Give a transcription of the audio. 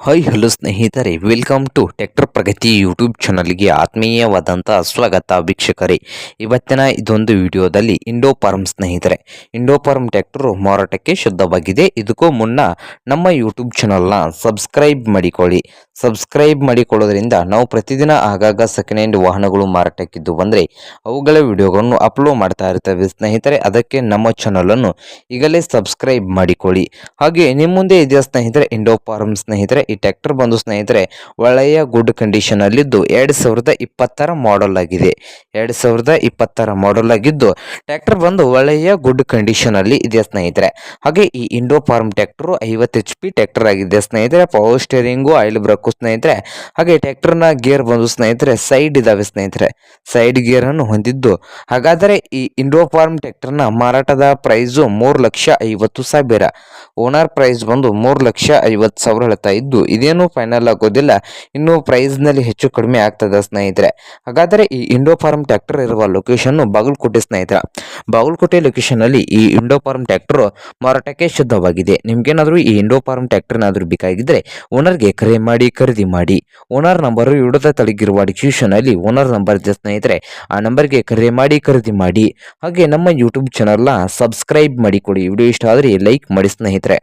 Hi hello ಸ್ನೇಹಿತರೆ, welcome to tractor Pragati YouTube ಚಾನಲ್ಗೆ ಆತ್ಮೀಯವಾದಂಥ ಸ್ವಾಗತ ವೀಕ್ಷಕರೇ. ಇವತ್ತಿನ ಇದೊಂದು ವಿಡಿಯೋದಲ್ಲಿ ಇಂಡೋ ಫಾರ್ಮ್ ಸ್ನೇಹಿತರೆ, ಇಂಡೋ ಫಾರ್ಮ್ ಟ್ರ್ಯಾಕ್ಟರ್ ಮಾರಾಟಕ್ಕೆ ಶುದ್ಧವಾಗಿದೆ. ಇದಕ್ಕೂ ಮುನ್ನ ನಮ್ಮ ಯೂಟ್ಯೂಬ್ ಚಾನಲ್ನ ಸಬ್ಸ್ಕ್ರೈಬ್ ಮಾಡಿಕೊಳ್ಳಿ. ಸಬ್ಸ್ಕ್ರೈಬ್ ಮಾಡಿಕೊಳ್ಳೋದ್ರಿಂದ ನಾವು ಪ್ರತಿದಿನ ಆಗಾಗ ಸೆಕೆಂಡ್ ಹ್ಯಾಂಡ್ ವಾಹನಗಳು ಮಾರಾಟಕ್ಕಿದ್ದು ಬಂದರೆ ಅವುಗಳ ವಿಡಿಯೋಗಳನ್ನು ಅಪ್ಲೋಡ್ ಮಾಡ್ತಾ ಇರ್ತೇವೆ ಸ್ನೇಹಿತರೆ. ಅದಕ್ಕೆ ನಮ್ಮ ಚಾನಲನ್ನು ಈಗಲೇ ಸಬ್ಸ್ಕ್ರೈಬ್ ಮಾಡಿಕೊಳ್ಳಿ. ಹಾಗೆ ನಿಮ್ಮ ಮುಂದೆ ಇದೆಯಾ ಸ್ನೇಹಿತರೆ ಇಂಡೋ ಫಾರ್ಮ್ ಸ್ನೇಹಿತರೆ. ಈ ಟ್ರ್ಯಾಕ್ಟರ್ ಬಂದು ಸ್ನೇಹಿತರೆ ಒಳ್ಳೆಯ ಗುಡ್ ಕಂಡೀಷನ್ ಅಲ್ಲಿದ್ದು 2020 ಮಾಡೆಲ್ ಆಗಿದೆ. 2020 ಮಾಡೆಲ್ ಆಗಿದ್ದು ಟ್ರ್ಯಾಕ್ಟರ್ ಬಂದು ಒಳ್ಳೆಯ ಗುಡ್ ಕಂಡೀಷನ್ ಅಲ್ಲಿ ಇದೆ ಸ್ನೇಹಿತರೆ. ಹಾಗೆ ಈ Indo Farm tractor 50 HP tractor ಆಗಿದೆ ಸ್ನೇಹಿತರೆ. ಪವರ್ ಸ್ಟೇರಿಂಗು, ಆಯಿಲ್ ಬ್ರೇಕು ಸ್ನೇಹಿತರೆ. ಹಾಗೆ ಟ್ರ್ಯಾಕ್ಟರ್ನ ಗೇರ್ ಬಂದು ಸ್ನೇಹಿತರೆ ಸೈಡ್ ಇದಾವೆ ಸ್ನೇಹಿತರೆ, ಸೈಡ್ ಗೇರ್ ಅನ್ನು ಹೊಂದಿದ್ದು. ಹಾಗಾದರೆ ಈ ಇಂಡೋ ಫಾರ್ಮ್ ಟ್ರ್ಯಾಕ್ಟರ್ನ ಮಾರಾಟದ ಪ್ರೈಸು 3,50,000. ಓನರ್ ಪ್ರೈಸ್ ಬಂದು 3,50,000 ಹೇಳ್ತಾ ಇದ್ದು, ಇದೇನು ಫೈನಲ್ ಆಗೋದಿಲ್ಲ, ಇನ್ನು ಪ್ರೈಸ್ ನಲ್ಲಿ ಹೆಚ್ಚು ಕಡಿಮೆ ಆಗ್ತದೆ ಸ್ನೇಹಿತರೆ. ಹಾಗಾದರೆ ಈ ಇಂಡೋ ಫಾರ್ಮ್ ಟ್ರ್ಯಾಕ್ಟರ್ ಇರುವ ಲೊಕೇಶನ್ ಬಾಗಲಕೋಟೆ ಸ್ನೇಹಿತರೆ. ಬಾಗಲಕೋಟೆ ಲೊಕೇಶನ್ ಅಲ್ಲಿ ಈ ಇಂಡೋ ಫಾರ್ಮ್ ಟ್ರ್ಯಾಕ್ಟರ್ ಮಾರಾಟಕ್ಕೆ ಶುದ್ಧವಾಗಿದೆ. ನಿಮ್ಗೇನಾದ್ರೂ ಈ ಇಂಡೋ ಫಾರ್ಮ್ ಟ್ರ್ಯಾಕ್ಟರ್ ಏನಾದರೂ ಬೇಕಾಗಿದ್ರೆ ಓನರ್ಗೆ ಕರೆ ಮಾಡಿ ಖರೀದಿ ಮಾಡಿ. ಓನರ್ ನಂಬರ್ ಇಡದ ತಳಗಿರುವ ಡಿಸ್ಕ್ರಿಪ್ಷನ್ ಅಲ್ಲಿ ಓನರ್ ನಂಬರ್ ಇದೆ ಸ್ನೇಹಿತರೆ. ಆ ನಂಬರ್ಗೆ ಕರೆ ಮಾಡಿ ಖರೀದಿ ಮಾಡಿ. ಹಾಗೆ ನಮ್ಮ ಯೂಟ್ಯೂಬ್ ಚಾನಲ್ನ ಸಬ್ಸ್ಕ್ರೈಬ್ ಮಾಡಿಕೊಡಿ. ವಿಡಿಯೋ ಇಷ್ಟ ಆದರೆ ಲೈಕ್ ಮಾಡಿ ಸ್ನೇಹಿತರೆ.